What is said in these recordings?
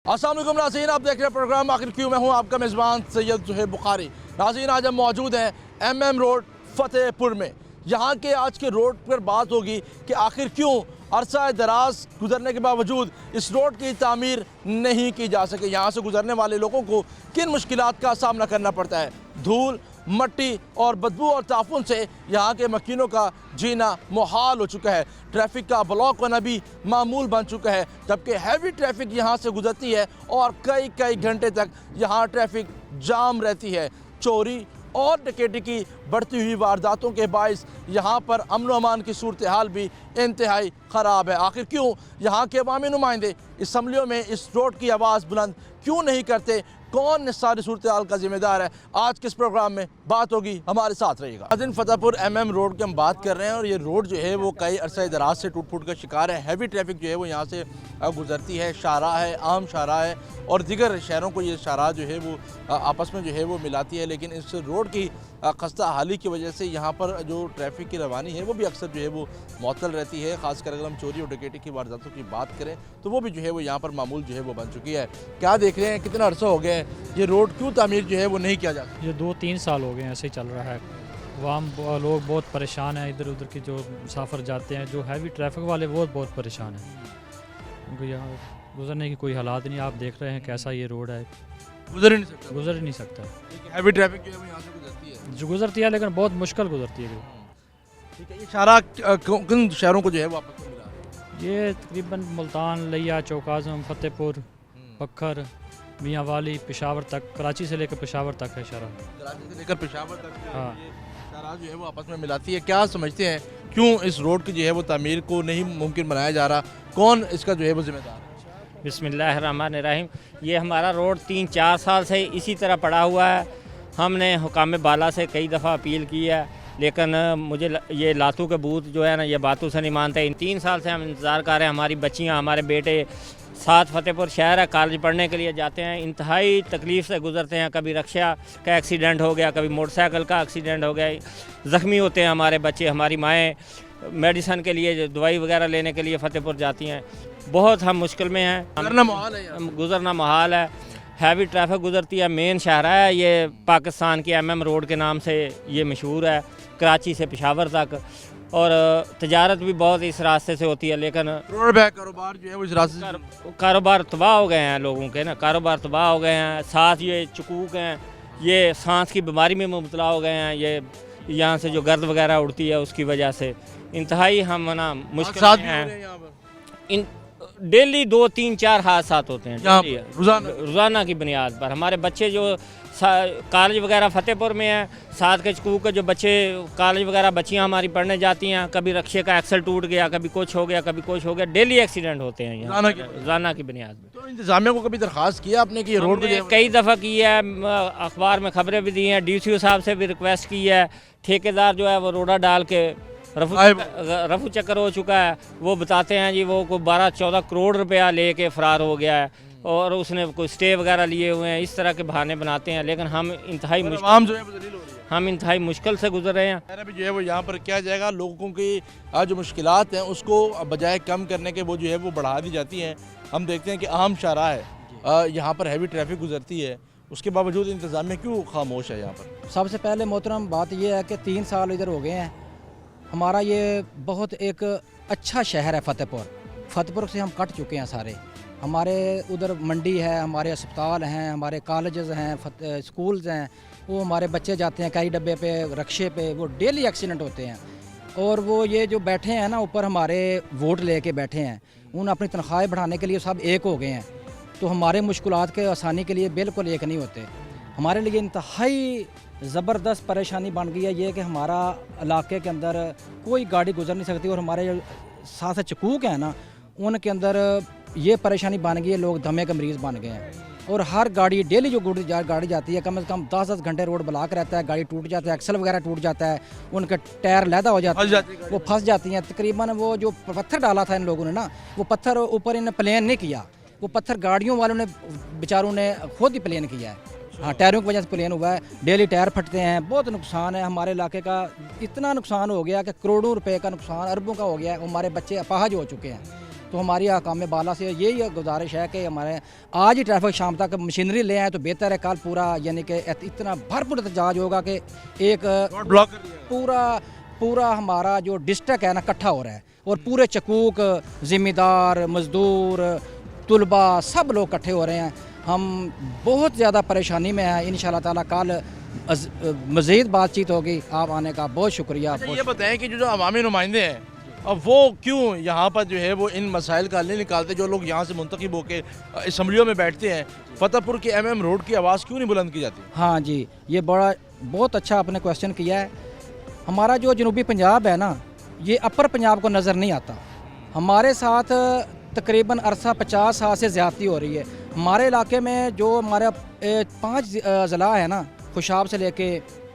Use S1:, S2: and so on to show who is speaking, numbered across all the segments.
S1: अस्सलाम वालेकुम नाज़रीन, आप देख रहे हैं प्रोग्राम आखिर क्यों। मैं हूं आपका मेज़बान सैयद ज़ुहैब बुखारी। नाज़रीन, आज हम मौजूद हैं MM रोड फ़तेहपुर में। यहाँ के आज के रोड पर बात होगी कि आखिर क्यों अरसा दराज गुजरने के बावजूद इस रोड की तामीर नहीं की जा सके। यहाँ से गुजरने वाले लोगों को किन मुश्किलात का सामना करना पड़ता है। धूल, मट्टी और बदबू और ताफुन से यहाँ के मकीनों का जीना मुहाल हो चुका है। ट्रैफिक का ब्लॉक होना भी मामूल बन चुका है, जबकि हैवी ट्रैफिक यहाँ से गुजरती है और कई घंटे तक यहाँ ट्रैफिक जाम रहती है। चोरी और डकैती की बढ़ती हुई वारदातों के बायस यहाँ पर अमन व अमान की सूरत हाल भी इंतहाई ख़राब है। आखिर क्यों यहाँ के अवामी नुमाइंदे इसम्बलियों में इस रोड की आवाज़ बुलंद क्यों नहीं करते, कौन इस सारी सूरत हाल का जिम्मेदार है, आज के इस प्रोग्राम में बात होगी, हमारे साथ रहिएगा। नाज़रीन, फ़तेहपुर MM रोड की हम बात कर रहे हैं और ये रोड जो है वो कई अरसा दराज से टूट फूट का शिकार है। हैवी ट्रैफिक जो है वो यहाँ से गुजरती है। शाहराह है, आम शाहराह है और दीगर शहरों को ये शाहराह जो है वो आपस में जो है वो मिलाती है। लेकिन इस रोड की खस्ता हाली की वजह से यहाँ पर जो ट्रैफिक की रवानी है वो भी अक्सर जो है वो मुअत्तल रहती है। ख़ासकर अगर हम चोरी और डकैती की वारदातों की बात करें तो वो भी जो है वो यहाँ पर मामूल जो है वो बन चुकी है। क्या देख रहे हैं, कितना अरसा हो गया है ये रोड क्यों तामीर जो है वो नहीं किया जाता?
S2: ये 2-3 साल हो गए हैं ऐसे ही चल रहा है। आम लोग बहुत परेशान हैं, इधर उधर की जो मुसाफिर जाते हैं, जो हैवी ट्रैफिक वाले वो बहुत परेशान हैं, क्योंकि यहाँ गुजरने की कोई हालात नहीं। आप देख रहे हैं कैसा ये रोड है, गुजर ही नहीं सकता।
S1: हैवी ट्रैफिक जो है वो यहाँ से गुजरती है,
S2: जो गुजरती है लेकिन बहुत मुश्किल गुजरती है।
S1: ठीक है, ये शाहराह किन शहरों को जो है वो आपस में मिला है?
S2: ये तकरीबन मुल्तान, लिया, चौकाज़म, फ़तेहपुर, पखर, मियाँ वाली, पेशावर तक, कराची से लेकर पेशावर तक है शाहराह।
S1: कराची से लेकर पेशावर तक
S2: हाँ,
S1: ये शाहराह जो है वो आपस में मिलाती है। क्या समझते हैं क्यों इस रोड की जो है वो तामीर को नहीं मुमकिन बनाया जा रहा, कौन इसका जो है वो जिम्मेदार है?
S3: बिस्मिल्लाहिर्रहमानिर्रहीम। ये हमारा रोड 3-4 साल से इसी तरह पड़ा हुआ है। हमने हुकाम बाला से कई दफ़ा अपील की है, लेकिन मुझे ये लातू के बूथ जो है ना, ये बातों से नहीं मानते। इन 3 साल से हम इंतज़ार कर रहे हैं। हमारी बच्चियाँ, हमारे बेटे साथ फ़तेहपुर शहर है, कॉलेज पढ़ने के लिए जाते हैं, इंतहाई तकलीफ़ से गुज़रते हैं। कभी रक्षा का एक्सीडेंट हो गया, कभी मोटरसाइकिल का एक्सीडेंट हो गया, ज़ख्मी होते हैं हमारे बच्चे। हमारी माएँ मेडिसन के लिए, दवाई वगैरह लेने के लिए फ़तेहपुर जाती हैं। बहुत हम मुश्किल में हैं, गुज़रना महाल है। हैवी ट्रैफिक गुज़रती है। मेन शाहराह है ये, पाकिस्तान की MM रोड के नाम से ये मशहूर है, कराची से पेशावर तक। और तजारत भी बहुत इस रास्ते से होती है, लेकिन
S1: कारोबार जो है वो इस रास्ते से
S3: कारोबार तबाह हो गए हैं लोगों के ना, कारोबार तबाह हो गए हैं। साथ ये चकूक हैं, ये सांस की बीमारी में मुबतला हो गए हैं। ये यहाँ से जो गर्द वगैरह उड़ती है उसकी वजह से इंतहाई हम ना मुश्किल में हैं। इन डेली 2-3-4 हादसात होते हैं रोज़ाना की बुनियाद पर। हमारे बच्चे जो कॉलेज वगैरह फ़तेहपुर में है, साथ के चकूक के जो बच्चे कॉलेज वगैरह बच्चियां हमारी पढ़ने जाती हैं, कभी रक्शे का एक्सल टूट गया, कभी कुछ हो गया, कभी कुछ हो गया। डेली एक्सीडेंट होते हैं यहाँ रोज़ाना की बुनियाद पर।
S1: तो इंतजामिया को कभी दरख्वास्त किया आपने कि रोड को
S3: कई दफ़ा की है, अखबार में खबरें भी दी हैं, DCO साहब से भी रिक्वेस्ट की है। ठेकेदार जो है वो रोड़ा डाल के रफू चक्कर हो चुका है। वो बताते हैं जी वो को 12-14 करोड़ रुपया लेके फ़रार हो गया है और उसने कोई स्टे वगैरह लिए हुए हैं। इस तरह के बहाने बनाते हैं, लेकिन हम इंतहाई मुश्किल से गुजर रहे हैं।
S1: जो है वो यहाँ पर क्या जाएगा, लोगों की जो मुश्किलात हैं उसको बजाय कम करने के वो जो है वो बढ़ा दी जाती हैं। हम देखते हैं कि आम शाहराह है, यहाँ पर हैवी ट्रैफिक गुजरती है, उसके बावजूद इंतज़ामिया क्यों खामोश है यहाँ पर?
S4: सबसे पहले मोहतरम बात यह है कि 3 साल इधर हो गए हैं। हमारा ये बहुत एक अच्छा शहर है फ़तेहपुर से हम कट चुके हैं सारे। हमारे उधर मंडी है, हमारे अस्पताल हैं, हमारे कॉलेजेस हैं, स्कूल्स हैं, वो हमारे बच्चे जाते हैं कई डब्बे पे, रक्शे पे, वो डेली एक्सीडेंट होते हैं। और वो ये जो बैठे हैं ना ऊपर, हमारे वोट लेके बैठे हैं, उन अपनी तनख्वाहें बढ़ाने के लिए सब एक हो गए हैं। तो हमारे मुश्किलात के आसानी के लिए बिल्कुल एक नहीं होते। हमारे लिए इंतहाई ज़बरदस्त परेशानी बन गई है ये कि हमारा इलाके के अंदर कोई गाड़ी गुजर नहीं सकती। और हमारे जो साथ चकूक हैं ना, उनके अंदर ये परेशानी बन गई है, लोग दमे के मरीज़ बन गए हैं। और हर गाड़ी डेली जो गाड़ी जाती है, कम से कम 10-10 घंटे रोड ब्लॉक रहता है, गाड़ी टूट जाता है, एक्सल वगैरह टूट जाता है, उनके टायर लैदा हो जाते हैं, वो फंस जाती हैं। तकरीबन वो जो पत्थर डाला था इन लोगों ने ना, वो पत्थर ऊपर इन्हें प्लेन नहीं किया, वो पत्थर गाड़ियों वालों ने बेचारों ने खुद ही प्लेन किया है। हाँ, टायरों की वजह से प्लेन हुआ है। डेली टायर फटते हैं, बहुत नुकसान है हमारे इलाके का। इतना नुकसान हो गया कि करोड़ों रुपए का नुकसान, अरबों का हो गया है। हमारे बच्चे अपाहज हो चुके हैं। तो हमारी हकाम बाला से यही गुजारिश है कि हमारे आज ही ट्रैफिक शाम तक मशीनरी ले आए तो बेहतर है। कल पूरा यानी कि इतना भरपूर एहतजाज होगा कि एक
S1: ब्लॉक कर दिया।
S4: पूरा हमारा जो डिस्ट्रिक्ट है ना इकट्ठा हो रहा है और पूरे चकूक ज़िम्मेदार मज़दूर तुलबा सब लोग इकट्ठे हो रहे हैं। हम बहुत ज़्यादा परेशानी में हैं। इंशाल्लाह ताला कल मज़ीद बातचीत होगी। आप आने का बहुत शुक्रिया।
S1: अच्छा, ये बताएं कि जो अवामी नुमाइंदे हैं अब वो क्यों यहाँ पर जो है वो इन मसाइल का हल नहीं निकालते? जो लोग यहाँ से मुंतखब होकर असम्बलियों में बैठते हैं, फतेहपुर के MM रोड की आवाज़ क्यों नहीं बुलंद की जाती?
S4: हाँ जी, ये बहुत अच्छा आपने क्वेश्चन किया है। हमारा जो जनूबी पंजाब है ना, ये अपर पंजाब को नज़र नहीं आता। हमारे साथ तकरीबन अरसा 50 साल से ज़्यादती हो रही है। हमारे इलाके में जो हमारे 5 ज़िला है ना, खुशाब से लेके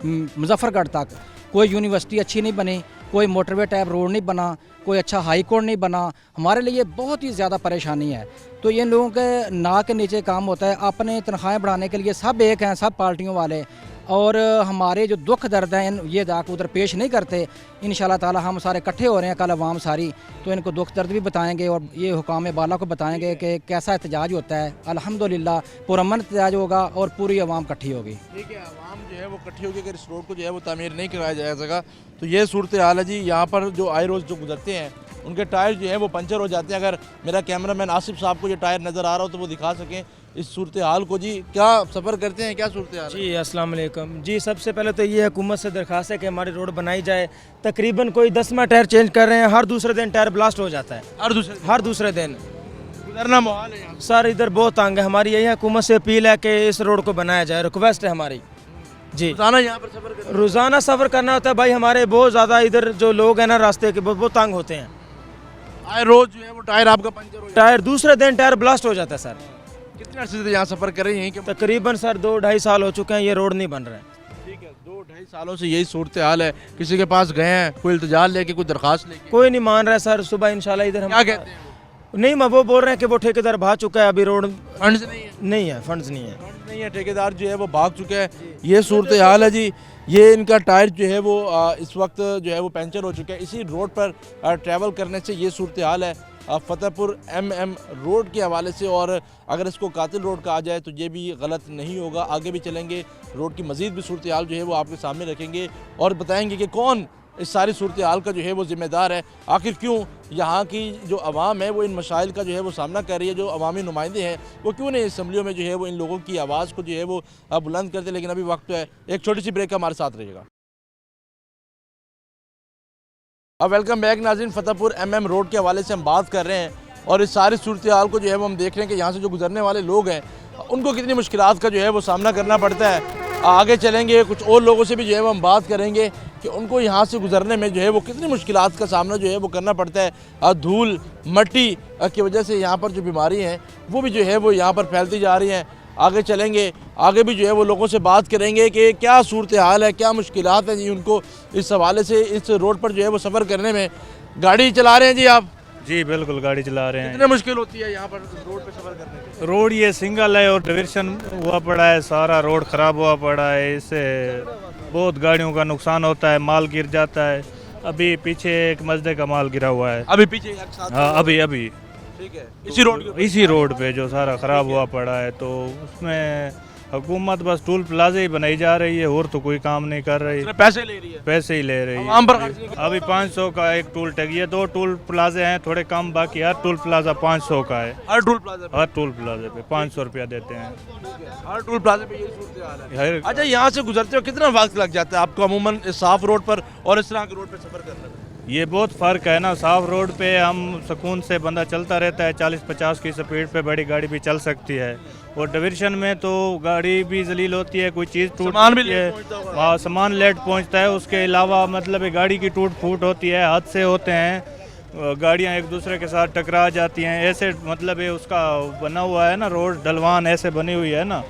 S4: मुजफ्फरगढ़ तक, कोई यूनिवर्सिटी अच्छी नहीं बनी, कोई मोटरवे टाइप रोड नहीं बना, कोई अच्छा हाई कोर्ट नहीं बना। हमारे लिए बहुत ही ज़्यादा परेशानी है। तो इन लोगों के नाक के नीचे काम होता है। अपने तनख्वाहें बढ़ाने के लिए सब एक हैं, सब पार्टियों वाले, और हमारे जो दुख दर्द हैं ये जाकर उधर पेश नहीं करते। इंशाल्लाह ताला हम सारे इकट्ठे हो रहे हैं कल अवाम सारी, तो इनको दुख दर्द भी बताएंगे और ये हुकाम बाला को बताएंगे कि कैसा एहतजाज होता है। अल्हम्दुलिल्लाह पुरअमन एहतजाज होगा और पूरी अवाम इकट्ठी होगी।
S1: ठीक है, आवाम जो है वो इकट्ठी होगी। अगर इस रोड को जो है वो तामीर नहीं कराया जाएगा तो ये सूरत हाल है जी। यहाँ पर जो आए रोज़ जो गुजरते हैं उनके टायर जो है वो पंचर हो जाते हैं। अगर मेरा कैमरामैन आसिफ साहब को ये टायर नज़र आ रहा हो तो वो दिखा सकें इस सूरत हाल को। जी क्या सफ़र करते हैं, क्या सूरत हाल?
S5: जी अस्सलाम वालेकुम। जी सबसे पहले तो ये हुकूमत से दरख्वास्त है कि हमारी रोड बनाई जाए। तकरीबन कोई 10वां टायर चेंज कर रहे हैं, हर दूसरे दिन टायर ब्लास्ट हो जाता है। हर दूसरे दिन
S1: गुजरना मुहाल है यहाँ।
S5: सर इधर बहुत तंग है। हमारी यही हुकूमत से अपील है कि इस रोड को बनाया जाए, रिक्वेस्ट है हमारी। जी
S1: रोजाना यहाँ पर सफ़र करते हैं?
S5: रोज़ाना सफ़र करना होता है भाई। हमारे बहुत ज़्यादा इधर जो लोग हैं ना रास्ते के बहुत तंग होते हैं।
S1: आए रोज़ जो है वो टायर आपका पंचर हो जाता
S5: टायर दूसरे दिन टायर ब्लास्ट हो जाता है सर।
S1: है। कितने अर्से से यहाँ सफ़र कर रहे हैं कि?
S5: तकरीबन सर 2-2.5 साल हो चुके हैं, ये रोड नहीं बन रहा है।
S1: ठीक है, 2-2.5 सालों से यही सूरत हाल है। किसी के पास गए हैं, कोई इल्तिजा लेके, कोई दरख्वास्त लेके,
S5: कोई नहीं मान रहा है सर। सुबह इंशाल्लाह इधर हम
S1: क्या कहते हैं?
S5: नहीं, वो बोल रहे हैं कि वो ठेकेदार भाग चुका है, अभी रोड
S1: फंड्स नहीं है।
S5: नहीं है, फंड्स नहीं है।
S1: फंड नहीं है, ठेकेदार जो है वो भाग चुका है। ये सूरत हाल है जी। ये इनका टायर जो है वो इस वक्त जो है वो पंचर हो चुका है। इसी रोड पर ट्रैवल करने से ये सूरत हाल है फतेहपुर MM रोड के हवाले से। और अगर इसको कातिल रोड कहा जाए तो ये भी गलत नहीं होगा। आगे भी चलेंगे, रोड की मज़ीद भी सूरत हाल जो है वो आपके सामने रखेंगे और बताएंगे कि कौन इस सारी सूरत हाल का जो है वो ज़िम्मेदार है। आखिर क्यों यहाँ की जो आवाम है वो इन मसाइल का जो है वो सामना कर रही है। जो अवामी नुमाइंदे हैं वो क्यों नहीं असम्बलियों में जो है वो इन लोगों की आवाज़ को जो है वो बुलंद करते। लेकिन अभी वक्त है एक छोटी सी ब्रेक का, हमारे साथ रहिएगा। अब वेलकम बैक नाज़रीन। फतेहपुर MM रोड के हवाले से हम बात कर रहे हैं और इस सारी सूरत हाल को जो है वो हम देख रहे हैं कि यहाँ से जो गुजरने वाले लोग हैं उनको कितनी मुश्किलात का जो है वो सामना करना पड़ता है। आगे चलेंगे, कुछ और लोगों से भी जो है वो हम बात करेंगे कि उनको यहाँ से गुजरने में जो है वो कितनी मुश्किलात का सामना जो है वो करना पड़ता है। धूल मट्टी की वजह से यहाँ पर जो बीमारी हैं वो भी जो है वो यहाँ पर फैलती जा रही हैं। आगे चलेंगे, आगे भी जो है वो लोगों से बात करेंगे कि क्या सूरत हाल है, क्या मुश्किलात हैं जी उनको इस हवाले से इस रोड पर जो है वो सफ़र करने में। गाड़ी चला रहे हैं जी आप?
S6: जी बिल्कुल गाड़ी चला रहे हैं।
S1: कितनी मुश्किल होती है यहाँ पर रोड पे सफ़र करने में?
S6: रोड ये सिंगल है और डिवीजन हुआ पड़ा है, सारा रोड ख़राब हुआ पड़ा है। इससे बहुत गाड़ियों का नुकसान होता है, माल गिर जाता है। अभी पीछे एक मजदे का माल गिरा हुआ है।
S1: अभी पीछे एक साथ?
S6: हाँ अभी
S1: ठीक है, इसी रोड
S6: पे जो सारा ख़राब हुआ पड़ा है। तो उसमें हुकूमत बस टूल प्लाजा ही बनाई जा रही है और तो कोई काम नहीं कर रही।
S1: पैसे ले रही है,
S6: पैसे ही ले रही
S1: आवाम पर
S6: है। अभी 500 का एक टूल टैग, ये 2 टूल प्लाजे हैं थोड़े कम, बाकी हर टूल प्लाजा 500 का है।
S1: हर टूल प्लाजा
S6: पे 500 रुपया देते हैं।
S1: हर टूल प्लाजा पे यही सूरत हाल है।
S6: हर-
S1: अच्छा, यहाँ से गुजरते हो कितना वक्त लग जाता है आपको अमूमन इस साफ रोड पर और इस तरह के रोड पर सफ़र करने में?
S6: ये बहुत फ़र्क है ना। साफ रोड पे हम सुकून से बंदा चलता रहता है, 40-50 की स्पीड पे बड़ी गाड़ी भी चल सकती है। और डिवीजन में तो गाड़ी भी जलील होती है, कोई चीज़ टूट
S1: सामान भी
S6: है,
S1: लेट पहुंचता होगा।
S6: हाँ सामान लेट पहुंचता है। उसके अलावा मतलब गाड़ी की टूट फूट होती है, हादसे होते हैं, गाड़ियां एक दूसरे के साथ टकरा जाती हैं। ऐसे मतलब ये उसका बना हुआ है ना रोड, ढलवान ऐसे बनी हुई है ना,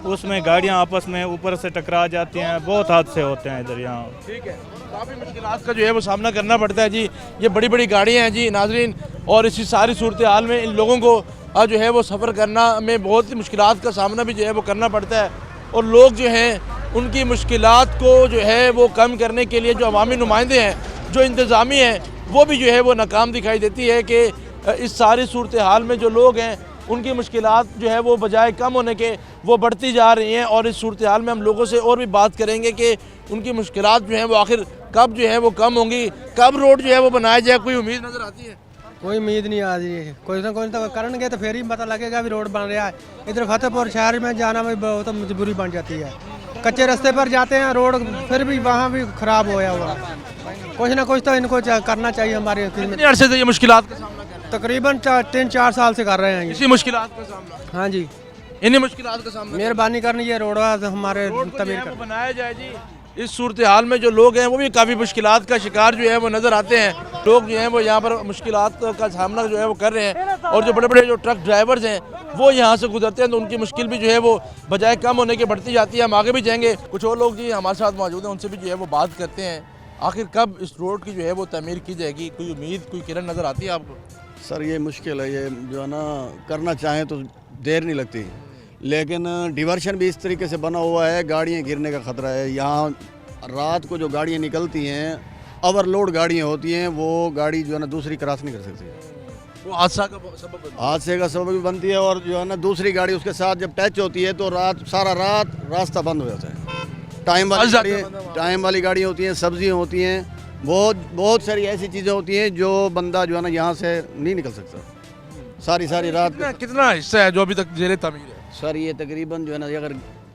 S6: उसमें गाड़ियां आपस में ऊपर से टकरा जाती हैं। बहुत हादसे होते हैं इधर यहाँ।
S1: ठीक है, काफ़ी मुश्किलात का जो है वो सामना करना पड़ता है जी। ये बड़ी बड़ी गाड़ियाँ हैं जी नाजरीन, और इसी सारी सूरत हाल में इन लोगों को जो है वो सफ़र करना में बहुत ही मुश्किलात का सामना भी जो है वो करना पड़ता है। और लोग जो हैं उनकी मुश्किलात को जो है वो कम करने के लिए जो अवामी नुमाइंदे हैं, जो इंतज़ामी हैं, वो भी जो है वो नाकाम दिखाई देती है कि इस सारी सूरत हाल में जो लोग हैं उनकी मुश्किलात जो है वो बजाय कम होने के वो बढ़ती जा रही हैं। और इस सूरत हाल में हम लोगों से और भी बात करेंगे कि उनकी मुश्किलात जो हैं वो आखिर कब जो है वो कम होंगी, कब रोड जो है वो बनाया जाए, कोई उम्मीद नज़र आती है?
S7: कोई उम्मीद नहीं आ रही है। कोई ना कोई तो करेंगे तो फिर ही पता लगेगा भी रोड बन रहा है। इधर फतेहपुर शहर में जाना भी बहुत मजबूरी बन जाती है। कच्चे रास्ते पर जाते हैं रोड, फिर भी वहाँ भी खराब होया हुआ। कुछ ना कुछ तो इनको करना चाहिए हमारे।
S1: कितने अरसे से ये मुश्किलात का सामना कर रहे हैं?
S7: तकरीबन 3-4 साल से कर रहे हैं
S1: इसी मुश्किलात का सामना?
S7: हाँ जी,
S1: इन्हीं मुश्किलात का सामना।
S7: मेहरबानी करनी ये रोड हमारे
S1: रोड को जो
S7: तमीर
S1: है वो
S7: कर।
S1: बनाया जाए जी। इस सूरत हाल में जो लोग हैं वो भी काफ़ी मुश्किलात का शिकार जो है वो नज़र आते हैं। लोग जो हैं वो यहाँ पर मुश्किलात का सामना जो है वो कर रहे हैं। और जो बड़े बड़े जो ट्रक ड्राइवर्स हैं वो यहाँ से गुजरते हैं तो उनकी मुश्किल भी जो है वो बजाय कम होने के बढ़ती जाती है। हम आगे भी जाएंगे, कुछ और लोग जी हमारे साथ मौजूद हैं, उनसे भी जो है वो बात करते हैं। आखिर कब इस रोड की जो है वो तमीर की जाएगी, कोई उम्मीद, कोई किरण नज़र आती है आपको?
S8: सर ये मुश्किल है, ये जो है ना करना चाहें तो देर नहीं लगती, लेकिन डिवर्शन भी इस तरीके से बना हुआ है, गाड़ियाँ गिरने का ख़तरा है। यहाँ रात को जो गाड़ियाँ निकलती हैं, ओवरलोड गाड़ियाँ होती हैं, वो गाड़ी जो है ना दूसरी क्रॉस नहीं कर सकती,
S1: वो हादसा का सबब बनता है।
S8: हादसे का सबब भी बनती है। और जो है ना दूसरी गाड़ी उसके साथ जब टच होती है तो सारा रात रास्ता बंद हो जाता है। टाइम वाली गाड़ियाँ होती हैं, सब्जियाँ होती हैं, बहुत सारी ऐसी चीज़ें होती हैं जो बंदा जो है ना यहाँ से नहीं निकल सकता सारी रात।
S1: कितना हिस्सा है जो अभी तक जेरे तमीर है?
S8: सर ये तकरीबन जो है ना अगर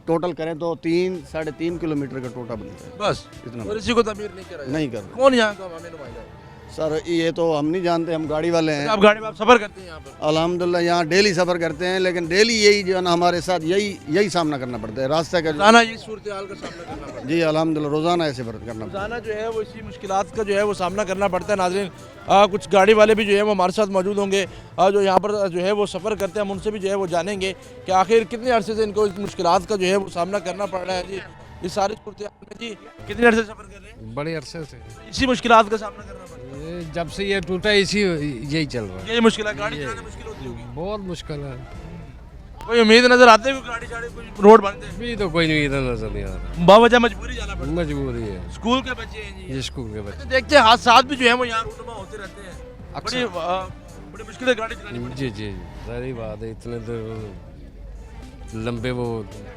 S8: टोटल करें तो 3-3.5 किलोमीटर का टोटा बनता है
S1: बस
S8: इतना।
S1: और इसी को तमीर नहीं कर रहे?
S8: नहीं कर रहे
S1: कौन यहाँ का हमें नुमाइंदा है?
S8: सर ये तो हम नहीं जानते, हम गाड़ी वाले हैं।
S1: आप गाड़ी में आप सफर करते हैं यहाँ पर?
S8: अल्हम्दुलिल्लाह यहाँ डेली सफ़र करते हैं, लेकिन डेली यही जो है ना हमारे साथ यही सामना करना पड़ता है रास्ते का।
S1: रोजाना ये सूरत हाल का सामना करना पड़ता है?
S8: जी अल्हम्दुलिल्लाह रोज़ाना ऐसे करना पड़ता है।
S1: रोजाना जो है वो इसी मुश्किलात का जो है वो सामना करना पड़ता है। नाज़रीन कुछ गाड़ी वाले भी जो है वो हमारे साथ मौजूद होंगे जो यहाँ पर जो है वो सफ़र करते हैं। हम उनसे भी जो है वो जानेंगे कि आखिर कितने अरसे से इनको इस मुश्किलात का जो है वो सामना करना पड़ रहा है। जी इस सारी सूरत हाल में जी कितने अरसे सफ़र कर रहे हैं?
S9: बड़े अरसे से
S1: इसी मुश्किलात का सामना करना पड़ रहा है?
S9: जब से ये टूटा यही चल रहा है।
S1: यही मुश्किल है, गाड़ी चलाना मुश्किल होती होगी?
S9: बहुत मुश्किल है।
S1: कोई उम्मीद नजर आती है गाड़ी कोई रोड बनते हैं?
S9: अभी तो कोई नहीं नजर नहीं आ रहा,
S1: बावजह मजबूरी जाना पड़ता है।
S9: मजबूरी है।
S1: स्कूल के बच्चे हैं जी,
S9: ये स्कूल के बच्चे।
S1: देखते हैं हादसात भी जो है वो यहाँ रोड में होते रहते हैं। बड़ी मुश्किल है गाड़ी चलानी पड़ती
S9: जी जी सारी बात है। इतने तो लंबे वो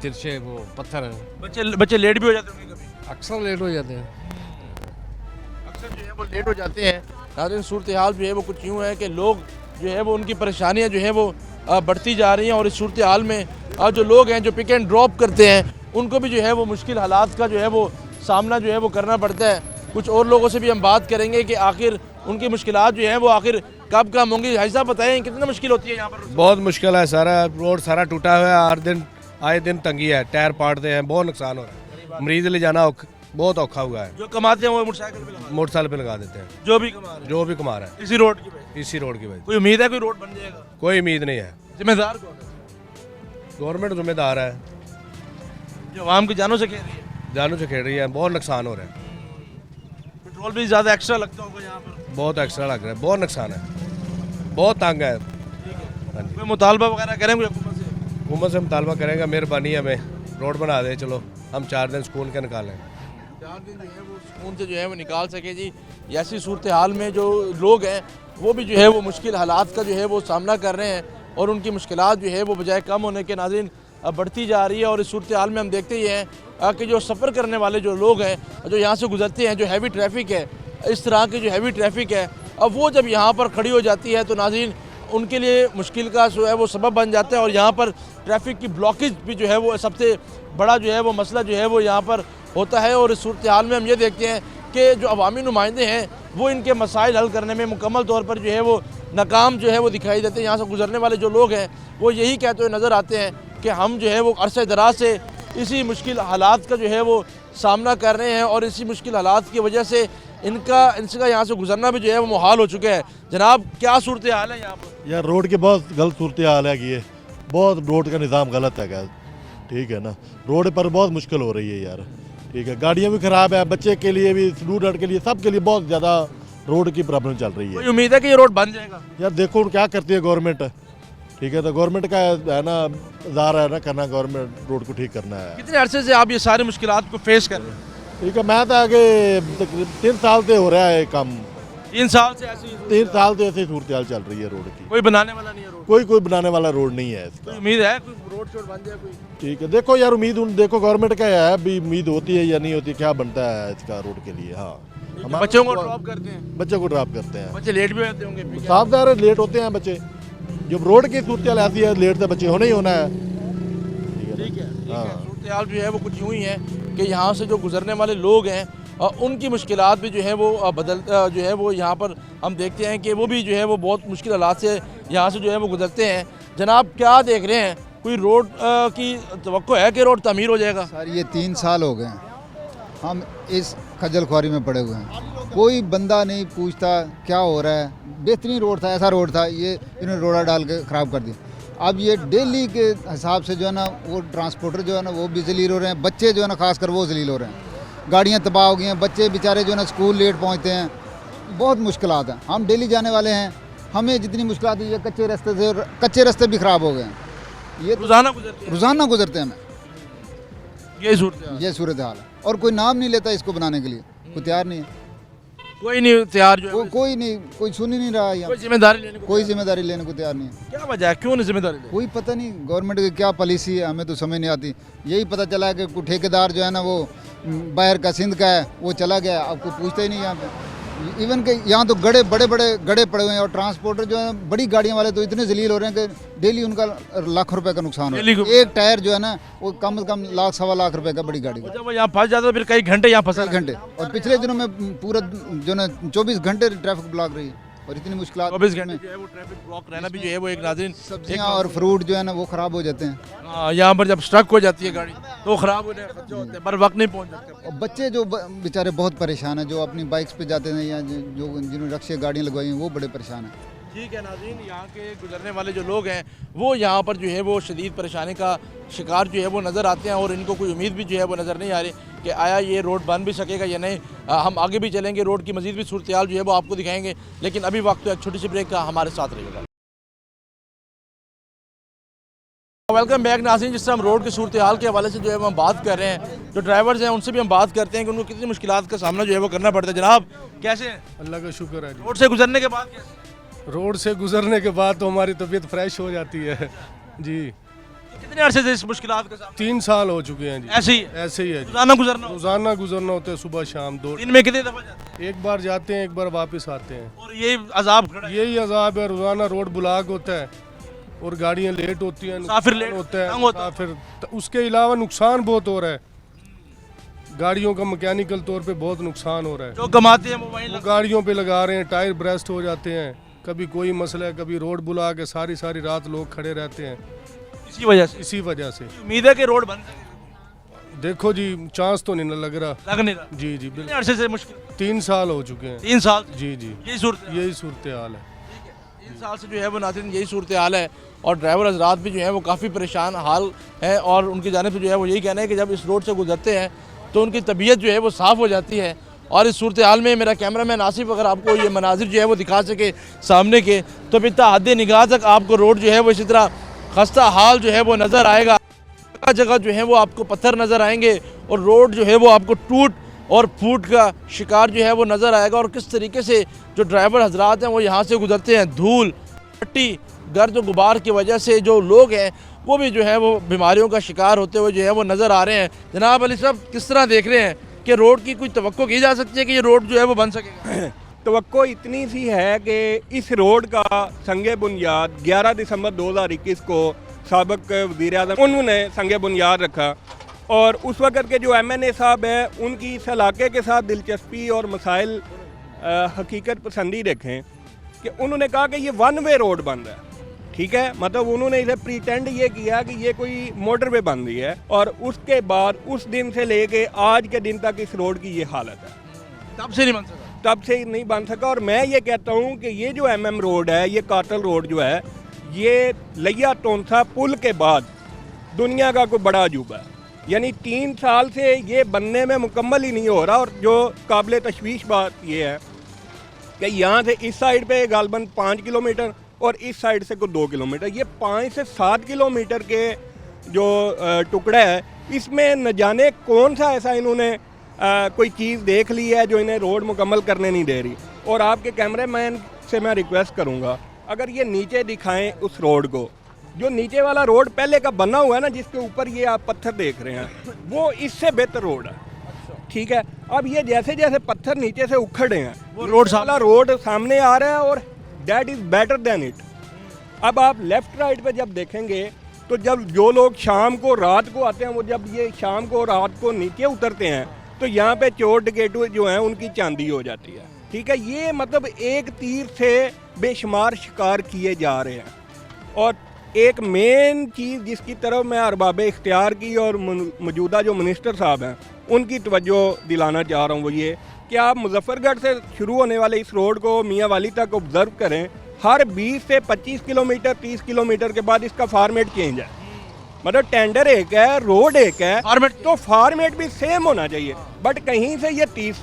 S9: तिरछे वो पत्थर हैं,
S1: है। बच्चे लेट भी हो जाते होंगे कभी?
S9: अक्सर लेट हो जाते हैं।
S1: अक्सर जो है वो लेट हो जाते हैं। नाज़रीन सूरत हाल जो है वो कुछ यूँ है कि लोग जो है वो उनकी परेशानियाँ जो है वो बढ़ती जा रही हैं। और इस सूरत हाल में जो लोग हैं जो पिक एंड ड्रॉप करते हैं उनको भी जो है वो मुश्किल हालात का जो है वो सामना जो है वो करना पड़ता है। कुछ और लोगों से भी हम बात करेंगे कि आखिर उनकी मुश्किलात जो हैं वो आखिर कब कम होंगी। भाई साहब बताएं कितनी मुश्किल होती है यहाँ पर?
S10: बहुत मुश्किल है, सारा रोड सारा टूटा हुआ है। आए दिन तंगी है, टायर पाटते हैं, बहुत नुकसान हो रहा है। मरीज ले जाना बहुत औखा हुआ है।
S1: जो कमाते हैं वो मोटरसाइकिल
S10: पे लगा देते हैं,
S1: जो भी कमा
S10: रहे हैं
S1: इसी रोड की वजह
S10: इसी रोड की वजह।
S1: कोई उम्मीद है कोई रोड बन जाएगा?
S10: कोई उम्मीद नहीं है।
S1: जिम्मेदार कौन है?
S10: गवर्नमेंट जिम्मेदार है,
S1: जो आवाम की जानों से खेल रही है।
S10: जानों से खेल रही है, बहुत नुकसान हो रहा है।
S1: पेट्रोल भी ज़्यादा एक्स्ट्रा लगता होगा यहाँ पर?
S10: बहुत एक्स्ट्रा लग रहा है, बहुत नुकसान है, बहुत तंग है।
S1: कोई मुतालबा वगैरह करेंगे हुकूमत से?
S10: हुकूमत से मुतालबा करेंगे, मेहरबानी हमें रोड बना दे, चलो हम 4 दिन सुकून के निकालें।
S1: 4 दिन जो है वो सुकून से जो है वो निकाल सके जी। ऐसी सूरत हाल में जो लोग हैं वो भी जो है वो मुश्किल हालात का जो है वो सामना कर रहे हैं और उनकी मुश्किलात जो है वो बजाय कम होने के नाज़रीन बढ़ती जा रही है। और इस सूरत हाल में हम देखते ही हैं कि जो सफ़र करने वाले जो लोग हैं जो यहाँ से गुजरते हैं, जो हैवी ट्रैफिक है, इस तरह की जो हैवी ट्रैफिक है, अब वो जब यहाँ पर खड़ी हो जाती है तो नाज़रीन उनके लिए मुश्किल का जो है वो सबब बन जाता है। और यहाँ पर ट्रैफिक की ब्लॉकेज भी जो है वो सबसे बड़ा जो है वो मसला जो है वो यहाँ पर होता है। और इस सूरत हाल में हम ये देखते हैं कि जो अवामी नुमाइंदे हैं वो इनके मसाइल हल करने में मुकम्मल तौर पर जो है वो नाकाम जो है वो दिखाई देते हैं। यहाँ से गुजरने वाले जो लोग हैं वो यही कहते हुए नज़र आते हैं कि हम जो है वो अरसे दराज से इसी मुश्किल हालात का जो है वो सामना कर रहे हैं और इसी मुश्किल हालात की वजह से इनका यहाँ से गुजरना भी जो है वो मुहाल हो चुका है। जनाब क्या सूरत हाल है यहाँ पर?
S11: यार रोड की बहुत गलत सूरत हाल है कि ये बहुत रोड का निज़ाम गलत है क्या, ठीक है ना। रोड पर बहुत मुश्किल हो रही है यार, ठीक है। गाड़ियाँ भी ख़राब है, बच्चे के लिए भी, स्टूडेंट के लिए, सब के लिए बहुत ज़्यादा रोड की प्रॉब्लम चल रही है।
S1: कोई उम्मीद है कि ये रोड बन जाएगा?
S11: यार देखो क्या करती है गवर्नमेंट, ठीक है। तो गवर्नमेंट का है ना इज़ार है ना करना, गवर्नमेंट रोड को ठीक करना है।
S1: कितने अरसे से आप ये सारी मुश्किलात को फेस कर रहे हैं?
S11: ठीक है, मैं तो आगे 3 साल से हो रहा है काम,
S1: 3 साल से ऐसी
S11: 3 साल से ऐसे सूरत हाल चल रही है रोड की।
S1: कोई बनाने वाला नहीं है रोड,
S11: कोई बनाने वाला रोड नहीं है इसका।
S1: कोई उम्मीद है कोई रोड शोड बन जाए कोई?
S11: ठीक है, देखो यार उम्मीद देखो गवर्नमेंट का है, अभी उम्मीद होती है या नहीं होती, क्या बनता है इसका रोड के लिए। हाँ, हमारा
S1: बच्चों को ड्रॉप करते हैं,
S11: बच्चों को ड्रॉप करते हैं,
S1: बच्चे लेट भी होते होंगे।
S11: साफ ज़ाहिर है लेट होते हैं बच्चे, जब रोड की सूरत हाल ऐसी है लेट तो बच्चे होना ही होना है।
S1: ठीक है, सूरत हाल जो है वो कुछ यूँ ही है कि यहाँ से जो गुजरने वाले लोग हैं उनकी मुश्किलात भी जो है वो जो है वो यहाँ पर हम देखते हैं कि वो भी जो है वो बहुत मुश्किल हालात से यहाँ से जो है वो गुजरते हैं। जनाब क्या देख रहे हैं, कोई रोड की तवक्को है कि रोड तामीर हो जाएगा?
S12: सर ये 3 साल हो गए हम इस खज्जल ख्वारी में पड़े हुए हैं, कोई बंदा नहीं पूछता क्या हो रहा है। बेहतरीन रोड था, ऐसा रोड था, ये इन्होंने रोड़ा डाल के ख़राब कर दी। अब ये डेली के हिसाब से जो है ना वो ट्रांसपोर्टर जो है ना वो भी जलील हो रहे हैं, बच्चे जो है ना खासकर वो जलील हो रहे हैं, गाड़ियाँ तबाह हो गई हैं, बच्चे बेचारे जो है ना स्कूल लेट पहुँचते हैं, बहुत मुश्किलात हैं। हम डेली जाने वाले हैं, हमें जितनी मुश्किलात हुई है कच्चे रास्ते भी ख़राब हो गए हैं, ये रोज़ाना गुजरते हैं हमें, ये सूरत हाल है। और कोई नाम नहीं लेता इसको बनाने के लिए, कोई तैयार नहीं है,
S1: कोई नहीं तैयार जो है
S12: कोई नहीं, कोई सुन ही नहीं रहा है, कोई जिम्मेदारी लेने को तैयार नहीं है।
S1: क्या वजह है, क्यों नहीं जिम्मेदारी?
S12: कोई पता नहीं गवर्नमेंट की क्या पॉलिसी है, हमें तो समझ नहीं आती। यही पता चला है कि कोई ठेकेदार जो है ना वो बाहर का सिंध का है, वो चला गया, अब कोई पूछता ही नहीं यहाँ पे। इवन के यहाँ तो बड़े बड़े गड्ढे पड़े हुए हैं, और ट्रांसपोर्टर जो है बड़ी गाड़ियाँ वाले तो इतने जलील हो रहे हैं कि डेली उनका लाख रुपए का नुकसान हो रहा है। एक टायर जो है ना वो कम से कम लाख सवा लाख रुपए का बड़ी गाड़ी का।
S1: जब वो यहाँ फंस जाता है फिर कई घंटे यहाँ फंसा
S12: घंटे, और पिछले दिनों में पूरा जो है 24 घंटे ट्रैफिक ब्लॉक रही है, और इतनी मुश्किल
S1: 24 घंटे जो है वो ट्रैफिक ब्लॉक रहना भी जो है वो एक नाज़रीन
S12: सब्जियाँ और फ्रूट जो है ना वो ख़राब हो जाते हैं।
S1: यहाँ पर जब स्ट्रक हो जाती है गाड़ी तो ख़राब होने होते हैं, पर वक्त नहीं पहुँच सकते।
S12: और बच्चे जो बेचारे बहुत परेशान हैं, जो अपनी बाइक्स पे जाते हैं या जो जिन्होंने रक्शे गाड़ियाँ लगवाई हैं वो बड़े परेशान हैं।
S1: ठीक है नाज़रीन, यहाँ के गुजरने वाले जो लोग हैं वो यहाँ पर जो है वो शदीद परेशानी का शिकार जो है वो नज़र आते हैं, और इनको कोई उम्मीद भी जो है वो नज़र नहीं आ रही कि आया ये रोड बन भी सकेगा या नहीं। हम आगे भी चलेंगे, रोड की मज़ीद भी सूरत हाल जो है वो आपको दिखाएंगे, लेकिन अभी वक्त तो एक छोटी सी ब्रेक का, हमारे साथ रहेगा। वेलकम बैक नाज़रीन। जिस तरह हम रोड की सूरत हाल के हवाले से जो है हम बात कर रहे हैं, जो ड्राइवर्स हैं उनसे भी हम बात करते हैं कि उनको कितनी मुश्किलात का सामना जो है वो करना पड़ता है। जनाब कैसे हैं?
S10: अल्लाह का शुक्र है।
S1: रोड से गुजरने के बाद
S10: रोड से गुजरने के बाद तो हमारी तबीयत फ्रेश हो जाती है जी।
S1: कितने अरसे से इस मुश्किलात का सामना?
S10: 3 साल हो चुके हैं जी।
S1: ऐसे ही है
S10: रोज़ाना
S1: गुजरना
S10: होता है, सुबह शाम 2
S1: दिन में कितने दफ़ा जाते हैं?
S10: एक बार जाते हैं, एक बार वापस आते हैं,
S1: और यही अजाब
S10: यही अजाब है। रोज़ाना रोड ब्लॉक होता है और गाड़ियाँ लेट होती हैं,
S1: मुसाफिर लेट
S10: होता है, फिर उसके अलावा नुकसान बहुत हो रहा है, गाड़ियों का मैकेनिकल तौर पे बहुत नुकसान हो रहा है।
S1: जो कमाते हैं वो
S10: गाड़ियों पे लगा रहे हैं, टायर ब्रेस्ट हो जाते हैं, कभी कोई मसला है, कभी रोड बुला के सारी रात लोग खड़े रहते हैं इसी वजह से।
S1: उम्मीद है कि रोड बन जाएगी।
S10: देखो जी चांस तो नहीं लग रहा जी जी
S1: बिल्कुल। अरसे से मुश्किल
S10: 3 साल हो चुके हैं।
S1: 3 साल
S10: जी जी, यही सूरत हाल है।
S1: 3 साल से जो है वो नाज़रीन यही सूरत हाल है, और ड्राइवर हजरात भी जो है वो काफ़ी परेशान हाल है, और उनकी जानिब से जो है वो यही कहना है कि जब इस रोड से गुजरते हैं तो उनकी तबीयत जो है वो साफ़ हो जाती है। और इस सूरत हाल में मेरा कैमरा मैन आसिफ अगर आपको ये मनाजिर जो है वो दिखा सके सामने के, तो इतना हद निगाह तक आपको रोड जो है वो इसी तरह खस्ता हाल जो है वो नज़र आएगा। जगह जगह जो है वो आपको पत्थर नज़र आएंगे, और रोड जो है वो आपको टूट और फूट का शिकार जो है वो नज़र आएगा। और किस तरीके से जो ड्राइवर हजरात हैं वो यहाँ से गुजरते हैं, धूल मिट्टी गर्द गुबार की वजह से जो लोग हैं वो भी जो है वो बीमारियों का शिकार होते हुए जो है वो नज़र आ रहे हैं। जनाब अली साहब किस तरह देख रहे हैं कि रोड की कोई तवक्को की जा सकती है कि ये रोड जो है वो बन सकेगा?
S13: तवक्को इतनी सी है कि इस रोड का संगे बुनियाद 11 दिसंबर 2021 को साबिक वज़ीर आज़म उन्होंने संगे बुनियाद रखा, और उस वक़्त के जो MNA साहब हैं उनकी इस इलाके के साथ दिलचस्पी और मसाइल हकीकत पसंदी देखें कि उन्होंने कहा कि ये 1 वे रोड बन रहा है। ठीक है, मतलब उन्होंने इसे प्रीटेंड ये किया कि ये कोई मोटरवे बन रही है, और उसके बाद उस दिन से लेके आज के दिन तक इस रोड की ये हालत है।
S1: तब से नहीं बन सका।
S13: और मैं ये कहता हूँ कि ये जो MM रोड है, ये काटल रोड जो है, ये लिया टोंसा पुल के बाद दुनिया का कोई बड़ा अजूबा है। यानी 3 साल से ये बनने में मुकम्मल ही नहीं हो रहा। और जो काबिल तशवीश बात ये है कि यहाँ से इस साइड पे गालबन 5 किलोमीटर और इस साइड से कोई 2 किलोमीटर, ये 5 से 7 किलोमीटर के जो टुकड़ा है, इसमें न जाने कौन सा ऐसा इन्होंने कोई चीज़ देख ली है जो इन्हें रोड मुकम्मल करने नहीं दे रही। और आपके कैमरामैन से मैं रिक्वेस्ट करूँगा, अगर ये नीचे दिखाएं उस रोड को, जो नीचे वाला रोड पहले का बना हुआ है ना, जिसके ऊपर ये आप पत्थर देख रहे हैं, वो इससे बेहतर रोड है। ठीक है, अब ये जैसे जैसे पत्थर नीचे से उखड़ रहे हैं, वो रोड वाला रोड सामने आ रहा है और that is better than it. अब आप लेफ्ट राइट पे जब देखेंगे तो जब जो लोग शाम को रात को आते हैं, वो जब ये शाम को रात को नीचे उतरते हैं तो यहाँ पे चोर डकैतू जो हैं उनकी चांदी हो जाती है। ठीक है, ये मतलब एक तीर से बेशुमार शिकार किए जा रहे हैं। और एक मेन चीज़ जिसकी तरफ मैं अरबाब इख्तियार की और मौजूदा जो मिनिस्टर साहब हैं उनकी तवज्जो दिलाना चाह रहा हूँ, वो ये कि आप मुजफ्फरगढ़ से शुरू होने वाले इस रोड को मियाँ वाली तक ऑब्ज़र्व करें। हर 20 से 25 किलोमीटर 30 किलोमीटर के बाद इसका फॉर्मेट चेंज है। मतलब टेंडर एक है, रोड एक है, फॉर्मेट तो फॉर्मेट भी सेम होना चाहिए। बट कहीं से ये 30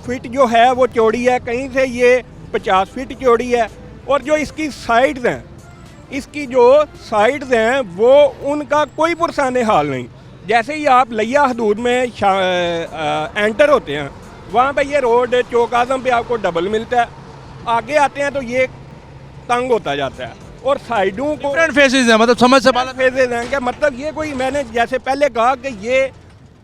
S13: फीट जो है वो चौड़ी है, कहीं से ये 50 फीट चौड़ी है, और जो इसकी साइड्स हैं, इसकी जो साइड्स हैं वो उनका कोई पुरसाने हाल नहीं। जैसे ही आप लिया हदूद में एंटर होते हैं, वहाँ पे ये रोड चौक आज़म पे आपको डबल मिलता है, आगे आते हैं तो ये तंग होता जाता है, और साइडों को
S1: डिफरेंट फेसेस हैं, मतलब समझ से बाला
S13: फेसेस हैं। क्या मतलब ये कोई, मैंने जैसे पहले कहा कि ये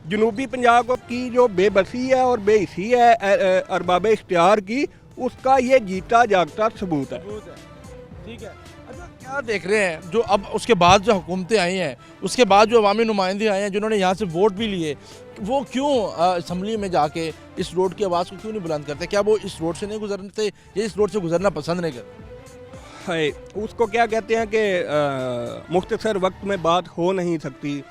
S13: जनूबी पंजाब की जो बेबसी है और बेहिसी है अरबाब इख्तियार की, उसका ये जीता जागता सबूत है।
S1: ठीक है, अच्छा क्या देख रहे हैं जो अब उसके बाद जो हुकूमतें आई हैं, उसके बाद जो अवामी नुमाइंदे आए हैं जिन्होंने यहाँ से वोट भी लिए, वो क्यों असम्बली में जाके इस रोड की आवाज़ को क्यों नहीं बुलंद करते? क्या वो इस रोड से नहीं गुजरते या इस रोड से गुजरना पसंद नहीं करते?
S13: है उसको क्या कहते हैं कि मुख्तसर वक्त में बात हो नहीं सकती,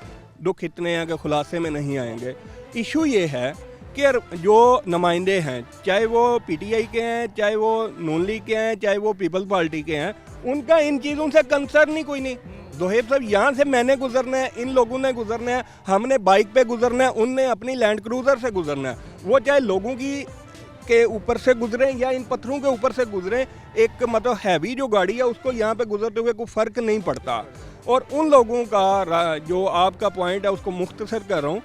S13: दुख इतने हैं कि खुलासे में नहीं आएंगे। इशू ये है कि जो नुमाइंदे हैं, चाहे वो पीटीआई के हैं, चाहे वो नून लीग के हैं, चाहे वो पीपल्स पार्टी के हैं, उनका इन चीज़ों से कंसर्न ही कोई नहीं। जोहेब साहब, यहाँ से मैंने गुजरना है, इन लोगों ने गुजरना है, हमने बाइक पे गुजरना है, उनने अपनी लैंड क्रूज़र से गुजरना है। वो चाहे लोगों की के ऊपर से गुजरे या इन पत्थरों के ऊपर से गुजरे, एक मतलब हैवी जो गाड़ी है उसको यहाँ पे गुजरते हुए कोई फ़र्क नहीं पड़ता। और उन लोगों का जो आपका पॉइंट है उसको मुख्तसर कर रहा हूँ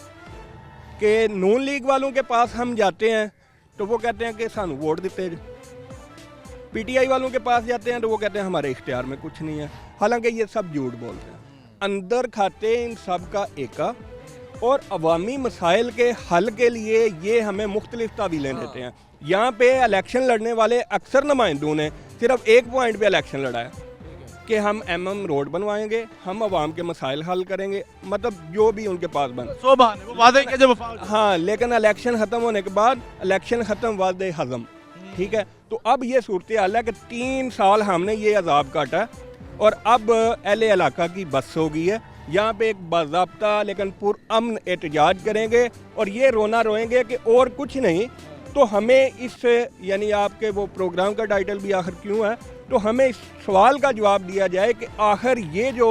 S13: कि नून लीग वालों के पास हम जाते हैं तो वो कहते हैं कि सानू वोट देते, पीटीआई वालों के पास जाते हैं तो वो कहते हैं हमारे इख्तियार में कुछ नहीं है। हालांकि ये सब झूठ बोलते हैं। अंदर खाते इन सब का एका, और अवामी मसाइल के हल के लिए ये हमें मुख्तलिफ तावीलें देते हैं। यहाँ पे इलेक्शन लड़ने वाले अक्सर नुमाइंदों ने सिर्फ एक पॉइंट पे इलेक्शन लड़ा है कि हम MM रोड बनवाएंगे, हम अवाम के मसाइल हल करेंगे, मतलब जो भी उनके पास बन
S1: वो वादे के जब
S13: हाँ, लेकिन इलेक्शन ख़त्म होने के बाद इलेक्शन ख़त्म वादे हज़म। ठीक है, तो अब ये सूरत हाल है कि 3 साल हमने ये अजाब काटा और अब अहले इलाका की बस हो गई है। यहाँ पे एक बाज़ाब्ता लेकिन पुरअमन एहतजाज करेंगे और ये रोना रोएंगे कि और कुछ नहीं तो हमें इस, यानी आपके वो प्रोग्राम का टाइटल भी आखिर क्यों है, तो हमें इस सवाल का जवाब दिया जाए कि आखिर ये जो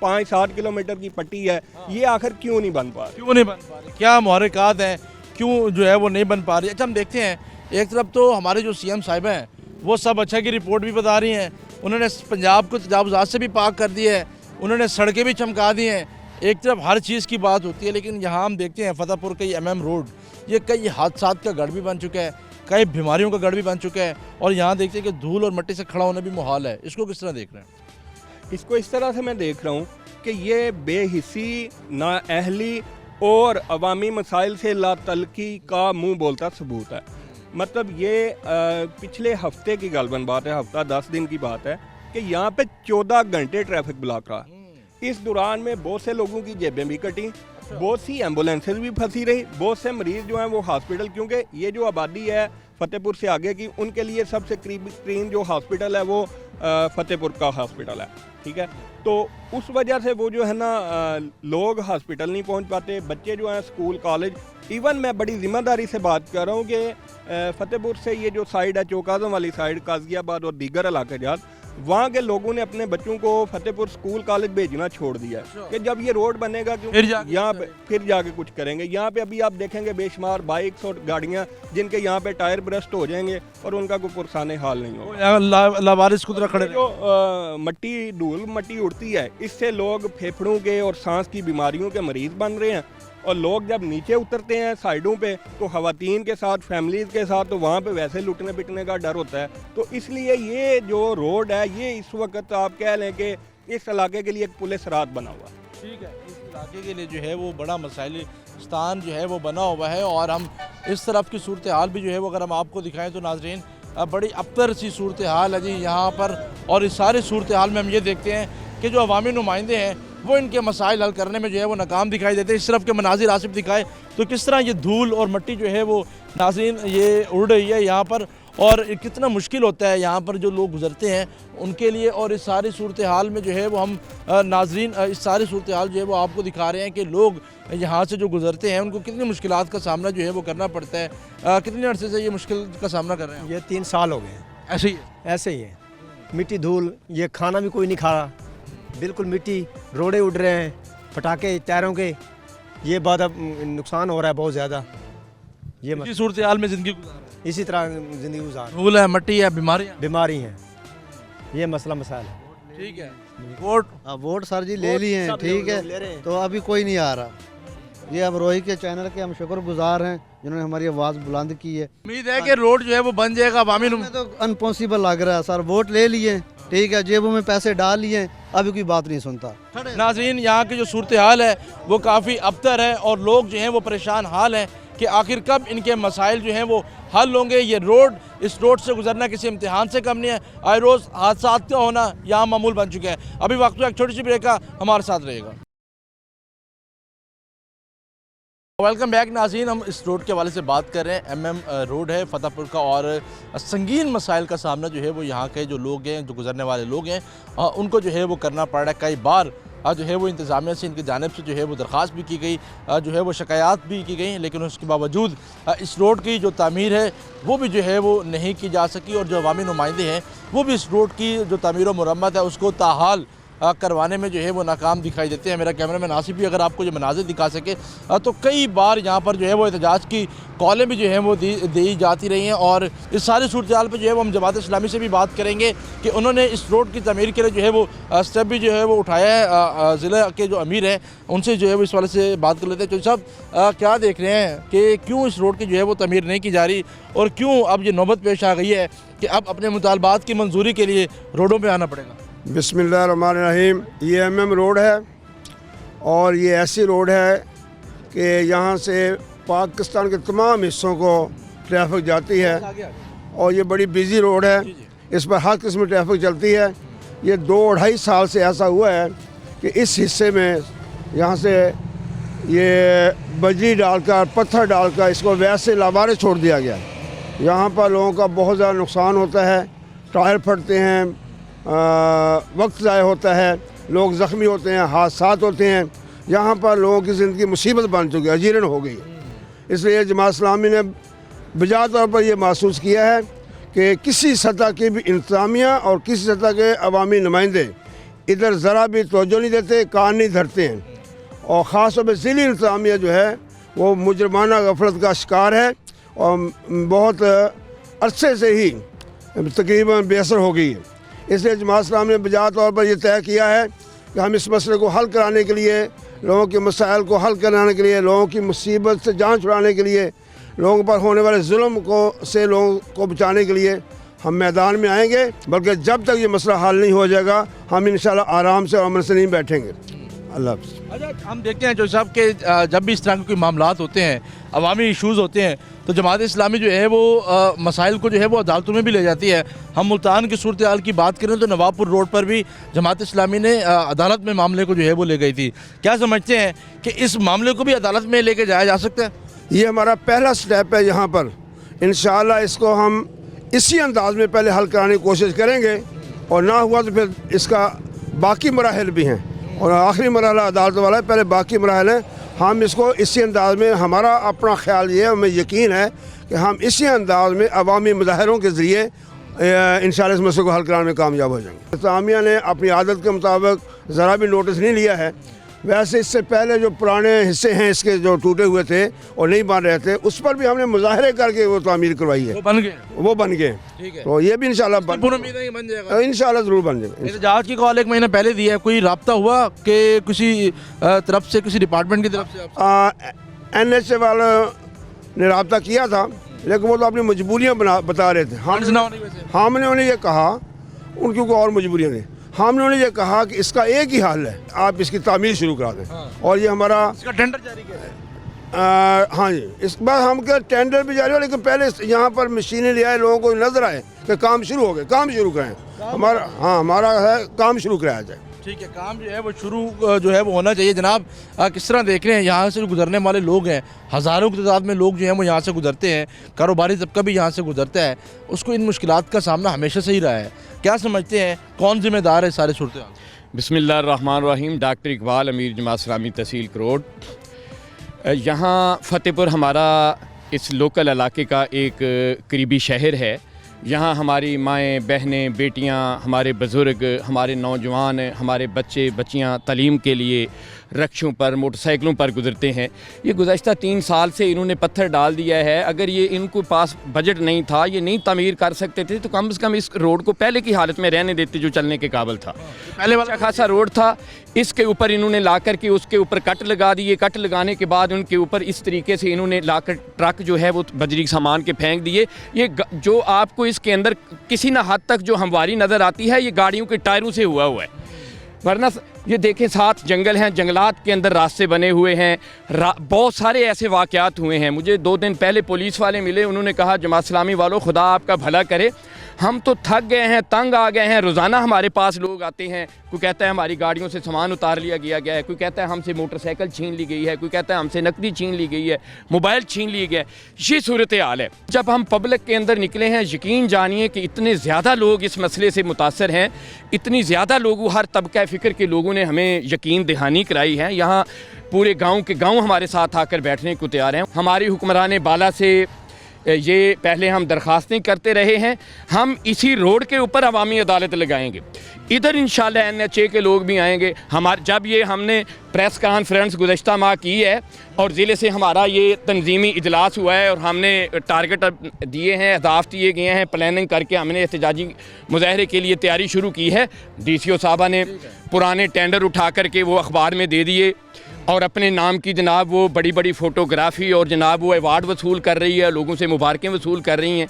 S13: 5-7 किलोमीटर की पट्टी है ये आखिर क्यों नहीं बन पा रही,
S1: क्यों नहीं बन पा रही, क्या मुहर्रिकात हैं, क्यों जो है वो नहीं बन पा रही। अच्छा, हम देखते हैं एक तरफ तो हमारे जो CM साहिबा हैं वो सब अच्छा की रिपोर्ट भी बता रही हैं, उन्होंने पंजाब को तजावुज़ात से भी पाक कर दिया है, उन्होंने सड़कें भी चमका दी हैं, एक तरफ हर चीज़ की बात होती है। लेकिन यहाँ हम देखते हैं फतेहपुर का ये MM रोड, ये कई हादसात का गढ़ भी बन चुका है, कई बीमारियों का गढ़ भी बन चुका है, और यहाँ देखते हैं कि धूल और मिट्टी से खड़ा होना भी मुहाल है। इसको किस तरह देख रहे हैं?
S13: इसको इस तरह से मैं देख रहा हूँ कि ये बेहिसी, नाअहली और अवामी मसाइल से लातल्की का मुँह बोलता सबूत है। मतलब ये पिछले हफ्ते की गालबन बात है, हफ्ता 10 दिन की बात है कि यहाँ पे 14 घंटे ट्रैफिक ब्लॉक रहा। इस दौरान में बहुत से लोगों की जेबें भी कटी, बहुत सी एम्बुलेंसेज भी फंसी रही, बहुत से मरीज़ जो हैं वो हॉस्पिटल, क्योंकि ये जो आबादी है फतेहपुर से आगे की, उनके लिए सबसे करीब जो हॉस्पिटल है वो फतेहपुर का हॉस्पिटल है। ठीक है, तो उस वजह से वो जो है ना लोग हॉस्पिटल नहीं पहुंच पाते, बच्चे जो हैं स्कूल कॉलेज, इवन मैं बड़ी ज़िम्मेदारी से बात कर रहा हूँ कि फतेहपुर से ये जो साइड है चौक आज़म वाली साइड, काजियाबाद और दीगर इलाके जात, वहाँ के लोगों ने अपने बच्चों को फतेहपुर स्कूल कॉलेज भेजना छोड़ दिया कि जब ये रोड बनेगा क्यों यहाँ पे फिर जाके कुछ करेंगे। यहाँ पे अभी आप देखेंगे बेशुमार बाइक्स और गाड़ियाँ जिनके यहाँ पे टायर ब्रस्ट हो जाएंगे और उनका कोई पुरसाने हाल नहीं होगा।
S1: लावारिस खुद खड़े
S13: जो मट्टी धूल मट्टी उड़ती है, इससे लोग फेफड़ों के और सांस की बीमारियों के मरीज़ बन रहे हैं और लोग जब नीचे उतरते हैं साइडों पे तो ख़वातीन के साथ, फैमिलीज़ के साथ, तो वहाँ पे वैसे लुटने पिटने का डर होता है। तो इसलिए ये जो रोड है ये इस वक्त आप कह लें कि इस इलाके के लिए एक पुलिस रात बना हुआ है।
S1: ठीक है, इस इलाके के लिए जो है वो बड़ा मसाइल स्थान जो है वो बना हुआ है। और हम इस तरफ की सूरत हाल भी जो है वो अगर हम आपको दिखाएं तो नाजरीन बड़ी अबतर सी सूरत हाल है जी यहाँ पर। और इस सारी सूरत हाल में हम ये देखते हैं कि जो अवामी नुमाइंदे हैं वो इनके मसाइल हल करने में जो है वो नाकाम दिखाई देते हैं। इस तरफ के मनाजिर आसिफ दिखाए तो किस तरह ये धूल और मिट्टी जो है वो नाजरीन ये उड़ रही है यहाँ पर, और कितना मुश्किल होता है यहाँ पर जो लोग गुजरते हैं उनके लिए। और इस सारी सूरत हाल में जो है वो हम नाजरीन इस सारी सूरत हाल जो है वो आपको दिखा रहे हैं कि लोग यहाँ से जो गुजरते हैं उनको कितनी मुश्किलात का सामना जो है वो करना पड़ता है। कितने अरसे से ये मुश्किल का सामना कर रहे हैं?
S7: ये 3 साल हो गए हैं।
S1: ऐसे ही
S7: ऐसे ही है, मिट्टी धूल, ये खाना भी कोई नहीं खा रहा, बिल्कुल मिट्टी, रोड़े उड़ रहे हैं, पटाखे टायरों के, ये बहुत अब नुकसान हो रहा है बहुत ज़्यादा। ये
S1: इसी सूरत हाल में ज़िंदगी गुजार रहे हैं।
S7: इसी तरह ज़िंदगी गुजार,
S1: धूल है, मिट्टी है,
S7: बीमारी हैं, ये मसला मसाइल है।
S1: ठीक है, वोट
S14: सर जी ले लिए हैं, ठीक है, तो अभी कोई नहीं आ रहा। ये अब रोही के चैनल के हम शुक्रगुजार हैं जिन्होंने हमारी आवाज़ बुलंद की है।
S1: उम्मीद है कि रोड जो है वो बन जाएगा। अवामी
S14: में तो अनपॉसिबल लग रहा है सर, वोट ले लिए, ठीक है, जेबों में पैसे डाल लिए, अभी कोई बात नहीं सुनता।
S1: नाज़रीन यहाँ की जो सूरत हाल है वो काफ़ी अबतर है और लोग जो हैं वो परेशान हाल हैं कि आखिर कब इनके मसाइल जो हैं वो हल होंगे। ये रोड, इस रोड से गुजरना किसी इम्तिहान से कम नहीं है। आए रोज़ हादसा का होना यहाँ मामूल बन चुका है। अभी वक्त एक छोटी सी ब्रेक का, हमारे साथ रहेगा। वेलकम बैक नाज़रीन, हम इस रोड के हवाले से बात कर रहे हैं। MM रोड है फतेहपुर का, और संगीन मसाइल का सामना जो है वो यहाँ के जो लोग हैं, जो गुजरने वाले लोग हैं, उनको जो है वो करना पड़ रहा है। कई बार जो है वो इंतज़ामिया से, इनकी जानिब से जो है वो दरख्वास्त भी की गई, जो है वो शिकायत भी की गई, लेकिन उसके बावजूद इस रोड की जो तामीर है वो भी जो है वो नहीं की जा सकी। और जो अवामी नुमाइंदे हैं वो भी इस रोड की जो तामीर व मुरम्मत है उसको ताहाल करवाने में जो है वो नाकाम दिखाई देते हैं। मेरा कैमरामैन आसिफ भी अगर आपको जो मनाज़िर दिखा सके तो कई बार यहाँ पर जो है वो एहतजाज की कॉलें भी जो है वो दी जाती रही हैं। और इस सारी सूरत हाल पर जो है वो हम जमात इस्लामी से भी बात करेंगे कि उन्होंने इस रोड की तमीर के लिए जो है वो स्टेप भी जो है वो उठाया है। ज़िले के जो अमीर हैं उनसे जो है वो इस वाले से बात कर लेते हैं। तो साहब क्या देख रहे हैं कि क्यों इस रोड की जो है वो तमीर नहीं की जा रही, और क्यों अब ये नौबत पेश आ गई है कि अब अपने मुतालबात की मंजूरी के लिए रोडों पर आना पड़ेगा?
S15: बिस्मिल्लाहिर्रहमानिर्रहीम। ये MM रोड है और ये ऐसी रोड है कि यहाँ से पाकिस्तान के तमाम हिस्सों को ट्रैफिक जाती है और ये बड़ी बिज़ी रोड है, इस पर हर किस्म की ट्रैफिक चलती है। ये 2-2.5 साल से ऐसा हुआ है कि इस हिस्से में यहाँ से ये बजरी डालकर, पत्थर डालकर इसको वैसे लावारे छोड़ दिया गया। यहाँ पर लोगों का बहुत ज़्यादा नुकसान होता है, टायर फटते हैं, वक्त ज़ाय होता है, लोग ज़ख्मी होते हैं, हादसात होते हैं। यहाँ पर लोगों की ज़िंदगी मुसीबत बन चुकी है, अजीरन हो गई है। इसलिए जमात इस्लामी ने बजा तौर पर यह महसूस किया है कि किसी सतह की भी इंतज़ामिया और किसी सतह के अवामी नुमाइंदे इधर ज़रा भी तवज्जो नहीं देते, कान नहीं धरते हैं। और ख़ास तौर पर ज़िली इंतज़ामिया जो है वो मुजरमाना गफलत का शिकार है और बहुत अरसे से ही तकरीबन बेअसर हो गई है। इसलिए जमात इस्लामी ने बजा तौर पर यह तय किया है कि हम इस मसले को हल कराने के लिए, लोगों के मसाइल को हल कराने के लिए, लोगों की मुसीबत से जान छुड़ाने के लिए, लोगों पर होने वाले जुल्म से लोगों को बचाने के लिए हम मैदान में आएंगे। बल्कि जब तक ये मसला हल नहीं हो जाएगा हम इंशाल्लाह आराम से और अमन से नहीं बैठेंगे। अल्लाह हाफ़िज़।
S1: अच्छा, हम देखते हैं जो साहब के जब भी इस तरह के कोई मामलात होते हैं, अवामी इशूज़ होते हैं, तो जमात इस्लामी जो है वो मसाइल को जो है वो अदालतों में भी ले जाती है। हम मुल्तान की सूरत हाल की बात करें तो नवाबपुर रोड पर भी जमात इस्लामी ने अदालत में मामले को जो है वो ले गई थी। क्या समझते हैं कि इस मामले को भी अदालत में लेके जाया जा सकता है?
S15: ये हमारा पहला स्टेप है। यहाँ पर इंशाअल्लाह इसको हम इसी अंदाज में पहले हल कराने की कोशिश करेंगे और ना हुआ तो फिर इसका बाकी मराहल भी हैं और आखिरी मरहला अदालत वाला है, पहले बाकी मराहल हैं। हम इसको इसी अंदाज में, हमारा अपना ख्याल ये है, हमें यकीन है कि हम इसी अंदाज में अवामी मुजाहरों के ज़रिए इंशाअल्लाह इस मसले को हल कराने में कामयाब हो जाएंगे। इंतज़ामिया ने अपनी आदत के मुताबिक ज़रा भी नोटिस नहीं लिया है। वैसे इससे पहले जो पुराने हिस्से हैं इसके जो टूटे हुए थे और नहीं बन रहे थे, उस पर भी हमने मुजाहरे करके वो तामीर करवाई है। वो बन गए।
S1: ठीक है।
S15: तो ये भी इंशाल्लाह
S1: पूर्ण उम्मीद है कि बन जाएगा।
S15: इंशाल्लाह ज़रूर बन जाएगा।
S1: एहतजाज की कॉल 1 महीना पहले दी है, कोई राब्ता हुआ कि किसी तरफ से, किसी डिपार्टमेंट की तरफ से?
S15: NHA वालों ने रब्ता किया था, लेकिन वो तो अपनी मजबूरियाँ बता रहे थे। हमने उन्हें ये कहा, उनकी कोई और मजबूरियाँ थी, हमने उन्हें ये कहा कि इसका एक ही हल है, आप इसकी तामीर शुरू करा दें। और ये हमारा
S1: इसका टेंडर जारी किया है।
S15: हाँ जी, इस बार हम क्या टेंडर भी जारी हो, लेकिन पहले यहाँ पर मशीनें ले आए, लोगों को नजर आए कि काम शुरू हो गए, काम शुरू करें। हमारा है काम शुरू कराया जाए।
S1: ठीक है, काम जो है वो शुरू जो है वो होना चाहिए। जनाब किस तरह देख रहे हैं यहाँ से जो गुजरने वाले लोग हैं, हज़ारों की तादाद में लोग जो हैं वो यहाँ से गुजरते हैं, कारोबारी तबका भी यहाँ से गुजरता है, उसको इन मुश्किलात का सामना हमेशा से ही रहा है। क्या समझते हैं कौन जिम्मेदार है सारे सूरत हाल?
S3: बिस्मिल्लाहिर्रहमानिर्रहीम। डॉक्टर इकबाल, अमीर जमात इस्लामी तहसील करोड़। यहाँ फ़तेहपुर हमारा इस लोकल इलाके का एक करीबी शहर है। यहाँ हमारी माएँ, बहनें, बेटियाँ, हमारे बुज़ुर्ग, हमारे नौजवान, हमारे बच्चे बच्चियाँ तालीम के लिए रक्षों पर, मोटरसाइकिलों पर गुजरते हैं। ये गुज़श्ता 3 साल से इन्होंने पत्थर डाल दिया है। अगर ये इनको पास बजट नहीं था, ये नहीं तामीर कर सकते थे, तो कम से कम इस रोड को पहले की हालत में रहने देते जो चलने के काबिल था। पहले वाला खासा रोड था, इसके ऊपर इन्होंने ला कर के उसके ऊपर कट लगा दिए। कट लगाने के बाद उनके ऊपर इस तरीके से इन्होंने ला कर ट्रक जो है वो बजरी सामान के फेंक दिए। ये जो आपको इसके अंदर किसी ना हद तक जो हमवारी नज़र आती है, ये गाड़ियों के टायरों से हुआ है। वरना ये देखें, साथ जंगल हैं, जंगलात के अंदर रास्ते बने हुए हैं। बहुत सारे ऐसे वाक़यात हुए हैं। मुझे 2 दिन पहले पुलिस वाले मिले, उन्होंने कहा जमात इस्लामी वालों, खुदा आपका भला करे, हम तो थक गए हैं, तंग आ गए हैं। रोज़ाना हमारे पास लोग आते हैं, कोई कहता है हमारी गाड़ियों से सामान उतार लिया गया है, कोई कहता है हमसे मोटरसाइकिल छीन ली गई है, कोई कहता है हमसे नकदी छीन ली गई है, मोबाइल छीन लिए गया। ये सूरत हाल है। जब हम पब्लिक के अंदर निकले हैं, यकीन जानिए कि इतने ज़्यादा लोग इस मसले से मुतासर हैं, इतनी ज़्यादा लोग, हर तबका फ़िक्र के लोगों ने हमें यकीन दहानी कराई है। यहाँ पूरे गाँव के गाँव हमारे साथ आकर बैठने को तैयार हैं। हमारी हुक्मरान बाला से ये पहले हम दरख्वास्तें करते रहे हैं, हम इसी रोड के ऊपर अवामी अदालत लगाएंगे। इधर इंशाल्लाह NHA के लोग भी आएंगे। जब ये हमने प्रेस कॉन्फ्रेंस गुज़श्ता माह की है और ज़िले से हमारा ये तंजीमी इजलास हुआ है और हमने टारगेट दिए हैं, अहदाफ दिए गए हैं, प्लानिंग करके हमने एहतजाजी मुजाहरे के लिए तैयारी शुरू की है। DCO साहबा ने पुराने टेंडर उठा करके वो अखबार में दे दिए और अपने नाम की जनाब वो बड़ी बड़ी फ़ोटोग्राफ़ी और जनाब वो अवार्ड वसूल कर रही है, लोगों से मुबारकें वसूल कर रही हैं।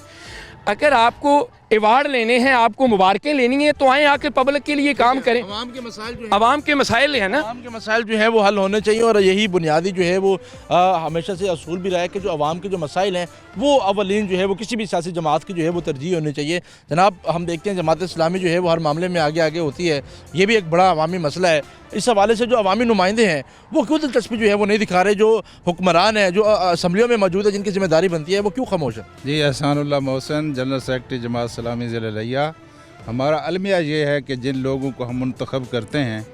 S3: अगर आपको अवार्ड लेने हैं, आपको मुबारकें लेनी है, तो आए आकर पब्लिक के लिए काम करें।
S1: आवाम के मसाइल जो है,
S3: आवाम के मसाइल है ना,
S1: आवाम के मसाइल जो है वो हल होने चाहिए। और यही बुनियादी जो है वो हमेशा से असूल भी रहा है कि जो आवाम के जो मसाइल हैं वो अवलीन जो है वो किसी भी सियासी जमात की जो है वो तरजीह होनी चाहिए। जनाब हम देखते हैं जमात इस्लामी जो है वो हर मामले में आगे आगे होती है, ये भी एक बड़ा अवामी मसला है। इस हवाले से जो अवामी नुमाइंदे हैं वो क्यों दिलचस्पी जो है वो नहीं दिखा रहे? जो हुक्मरान है, जो असम्बलियों में मौजूद है, जिनकी जिम्मेदारी बनती है, वो क्यों खामोश है?
S16: जी, एहसानुल्लाह मोहसिन, जनरल सेक्रेटरी जमात इस्लामी ज़िला लिया। हमारा अलमिया ये है कि जिन लोगों को हम मुंतखब करते हैं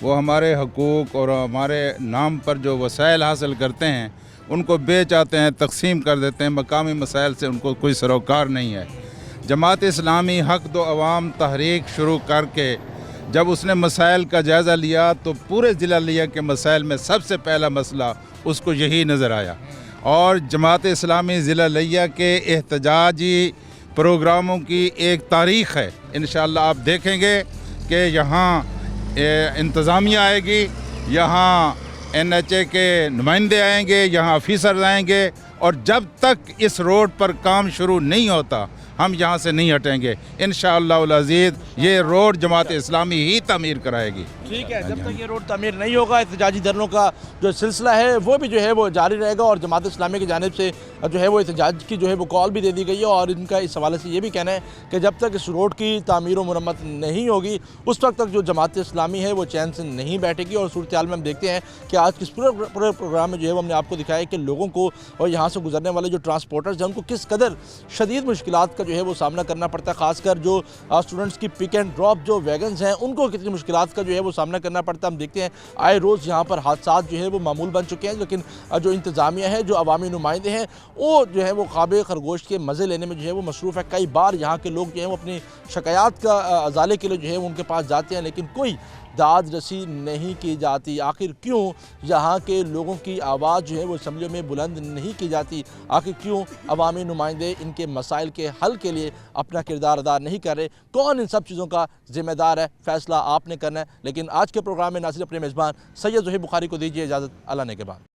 S16: वो हमारे हकूक़ और हमारे नाम पर जो वसाइल हासिल करते हैं उनको बेच आते हैं, तकसीम कर देते हैं। मकामी मसाइल से उनको कोई सरोकार नहीं है। जमात इस्लामी हक दो अवाम तहरीक शुरू करके जब उसने मसाइल का जायज़ा लिया तो पूरे ज़िला लिया के मसाइल में सबसे पहला मसला उसको यही नज़र आया। और जमात इस्लामी ज़िला लिया के एहतजाजी प्रोग्रामों की एक तारीख़ है। इंशाअल्लाह आप देखेंगे कि यहाँ इंतज़ामिया आएगी, यहाँ NHA के नुमाइंदे आएंगे, यहाँ ऑफिसर आएंगे, और जब तक इस रोड पर काम शुरू नहीं होता हम यहाँ से नहीं हटेंगे। इंशाअल्लाह अज़ीज़ ये रोड जमात इस्लामी ही तामीर कराएगी।
S1: ठीक है, जब तक ये रोड तामीर नहीं होगा एहतजाजी धरनों का जो सिलसिला है वो भी जो है वो जारी रहेगा। और जमात इस्लामी की जानिब से जो है वो एहतजाज की जो है वो कॉल भी दे दी गई है। और इनका इस हवाले से ये भी कहना है कि जब तक इस रोड की तामीर व मुरम्मत नहीं होगी उस वक्त तक जो जमात इस्लामी है वो चैन से नहीं बैठेगी। और सूरत हाल में हम देखते हैं कि आज के पूरे प्रोग्राम में जो है वो हमने आपको दिखाया कि लोगों को और यहाँ से गुजरने वाले जो ट्रांसपोर्टर्स हैं उनको किस कदर शदीद मुश्किलात का जो है वो सामना करना पड़ता है। खासकर जो स्टूडेंट्स की पिक एंड ड्रॉप जो वैगन्स हैं उनको कितनी मुश्किलात का जो है वो सामना करना पड़ता है। हम देखते हैं आए रोज़ यहाँ पर हादसात जो है वो मामूल बन चुके हैं। लेकिन जो इंतज़ामिया है, जो अवामी नुमाइंदे हैं, वो जो है वो ख़ाबे खरगोश के मज़े लेने में जो है वो मसरूफ़ है। कई बार यहाँ के लोग जो है वो अपनी शिकायत का अजाले के लिए जो है वो उनके पास जाते हैं, लेकिन कोई दाद रसी नहीं की जाती? आखिर क्यों यहाँ के लोगों की आवाज़ जो है वो असम्बलियों में बुलंद नहीं की जाती? आखिर क्यों अवामी नुमाइंदे इनके मसाइल के हल के लिए अपना किरदार अदा नहीं कर रहे? कौन इन सब चीज़ों का ज़िम्मेदार है? फ़ैसला आपने करना है। लेकिन आज के प्रोग्राम में नाज़रीन अपने मेज़बान सैयद ज़ोहैब बुखारी को दीजिए इजाज़त। अल्लाह ने के बाद।